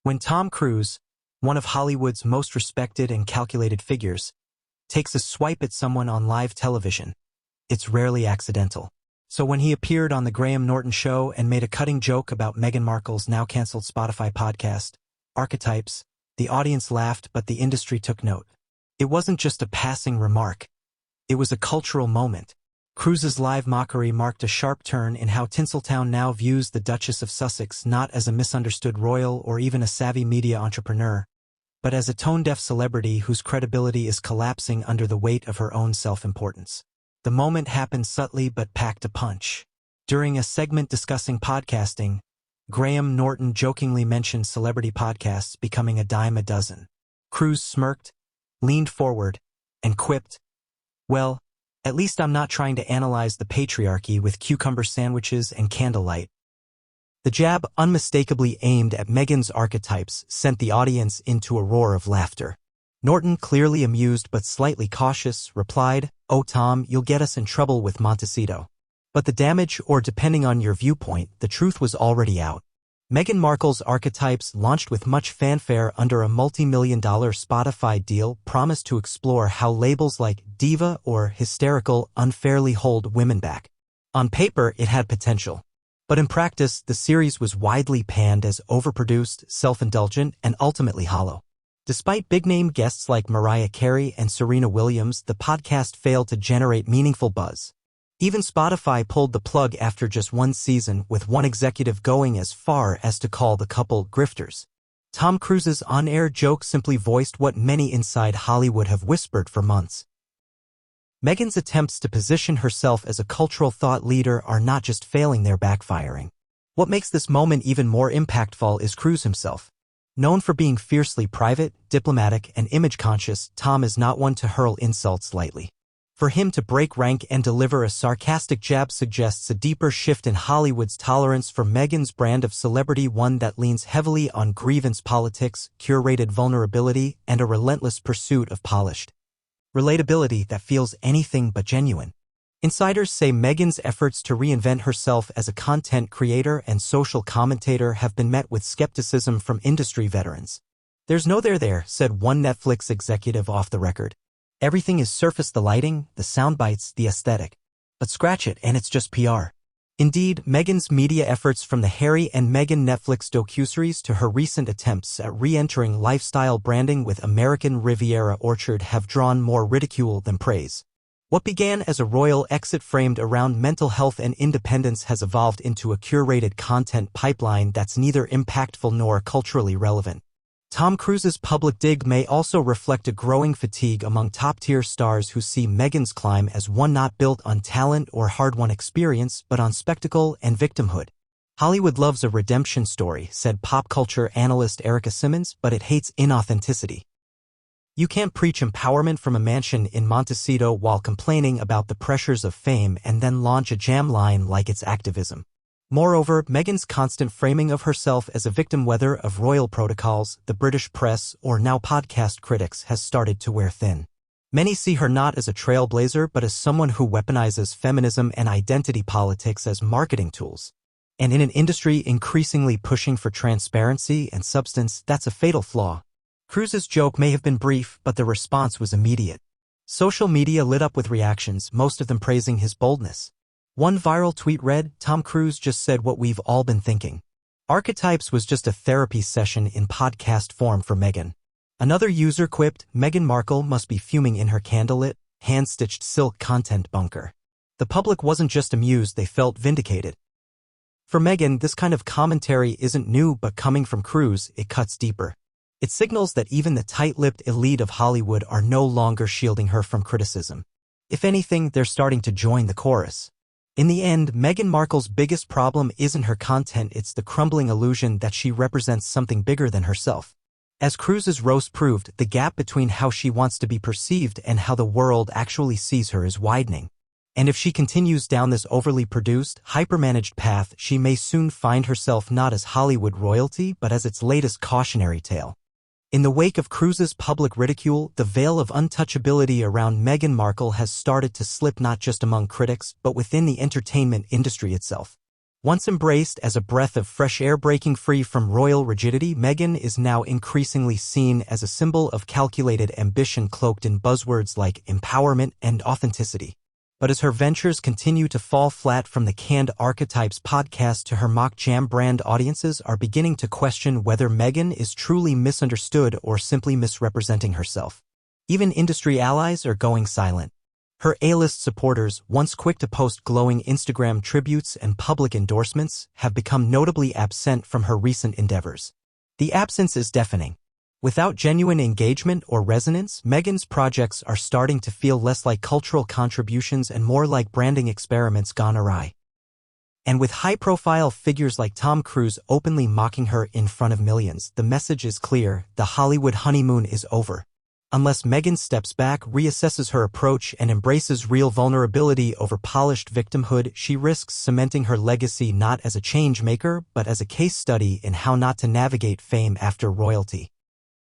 When Tom Cruise, one of Hollywood's most respected and calculated figures, takes a swipe at someone on live television, it's rarely accidental. So when he appeared on the Graham Norton Show and made a cutting joke about Meghan Markle's now-canceled Spotify podcast, Archetypes, the audience laughed but the industry took note. It wasn't just a passing remark. It was a cultural moment. Cruise's live mockery marked a sharp turn in how Tinseltown now views the Duchess of Sussex not as a misunderstood royal or even a savvy media entrepreneur, but as a tone-deaf celebrity whose credibility is collapsing under the weight of her own self-importance. The moment happened subtly but packed a punch. During a segment discussing podcasting, Graham Norton jokingly mentioned celebrity podcasts becoming a dime a dozen. Cruise smirked, leaned forward, and quipped, "Well, at least I'm not trying to analyze the patriarchy with cucumber sandwiches and candlelight." The jab, unmistakably aimed at Meghan's archetypes, sent the audience into a roar of laughter. Norton, clearly amused but slightly cautious, replied, "Oh Tom, you'll get us in trouble with Montecito." But the damage, or depending on your viewpoint, the truth was already out. Meghan Markle's Archetypes, launched with much fanfare under a multi-million-dollar Spotify deal, promised to explore how labels like diva or hysterical unfairly hold women back. On paper, it had potential. But in practice, the series was widely panned as overproduced, self-indulgent, and ultimately hollow. Despite big-name guests like Mariah Carey and Serena Williams, the podcast failed to generate meaningful buzz. Even Spotify pulled the plug after just one season, with one executive going as far as to call the couple grifters. Tom Cruise's on-air joke simply voiced what many inside Hollywood have whispered for months. Meghan's attempts to position herself as a cultural thought leader are not just failing, they're backfiring. What makes this moment even more impactful is Cruise himself. Known for being fiercely private, diplomatic, and image-conscious, Tom is not one to hurl insults lightly. For him to break rank and deliver a sarcastic jab suggests a deeper shift in Hollywood's tolerance for Meghan's brand of celebrity, one that leans heavily on grievance politics, curated vulnerability, and a relentless pursuit of polished relatability that feels anything but genuine. Insiders say Meghan's efforts to reinvent herself as a content creator and social commentator have been met with skepticism from industry veterans. "There's no there," said one Netflix executive off the record. "Everything is surface, the lighting, the sound bites, the aesthetic. But scratch it and it's just PR." Indeed, Meghan's media efforts, from the Harry and Meghan Netflix docuseries to her recent attempts at re-entering lifestyle branding with American Riviera Orchard, have drawn more ridicule than praise. What began as a royal exit framed around mental health and independence has evolved into a curated content pipeline that's neither impactful nor culturally relevant. Tom Cruise's public dig may also reflect a growing fatigue among top-tier stars who see Meghan's climb as one not built on talent or hard-won experience, but on spectacle and victimhood. "Hollywood loves a redemption story," said pop culture analyst Erica Simmons, "but it hates inauthenticity. You can't preach empowerment from a mansion in Montecito while complaining about the pressures of fame and then launch a jam line like it's activism." Moreover, Meghan's constant framing of herself as a victim, whether of royal protocols, the British press, or now podcast critics, has started to wear thin. Many see her not as a trailblazer but as someone who weaponizes feminism and identity politics as marketing tools. And in an industry increasingly pushing for transparency and substance, that's a fatal flaw. Cruise's joke may have been brief, but the response was immediate. Social media lit up with reactions, most of them praising his boldness. One viral tweet read, "Tom Cruise just said what we've all been thinking." Archetypes was just a therapy session in podcast form for Meghan. Another user quipped, "Meghan Markle must be fuming in her candlelit, hand-stitched silk content bunker." The public wasn't just amused, they felt vindicated. For Meghan, this kind of commentary isn't new, but coming from Cruise, it cuts deeper. It signals that even the tight-lipped elite of Hollywood are no longer shielding her from criticism. If anything, they're starting to join the chorus. In the end, Meghan Markle's biggest problem isn't her content, it's the crumbling illusion that she represents something bigger than herself. As Cruise's roast proved, the gap between how she wants to be perceived and how the world actually sees her is widening. And if she continues down this overly produced, hyper-managed path, she may soon find herself not as Hollywood royalty but as its latest cautionary tale. In the wake of Cruise's public ridicule, the veil of untouchability around Meghan Markle has started to slip, not just among critics, but within the entertainment industry itself. Once embraced as a breath of fresh air breaking free from royal rigidity, Meghan is now increasingly seen as a symbol of calculated ambition cloaked in buzzwords like empowerment and authenticity. But as her ventures continue to fall flat, from the canned Archetypes podcast to her mock jam brand, audiences are beginning to question whether Meghan is truly misunderstood or simply misrepresenting herself. Even industry allies are going silent. Her A-list supporters, once quick to post glowing Instagram tributes and public endorsements, have become notably absent from her recent endeavors. The absence is deafening. Without genuine engagement or resonance, Meghan's projects are starting to feel less like cultural contributions and more like branding experiments gone awry. And with high-profile figures like Tom Cruise openly mocking her in front of millions, the message is clear: the Hollywood honeymoon is over. Unless Meghan steps back, reassesses her approach, and embraces real vulnerability over polished victimhood, she risks cementing her legacy not as a change maker, but as a case study in how not to navigate fame after royalty.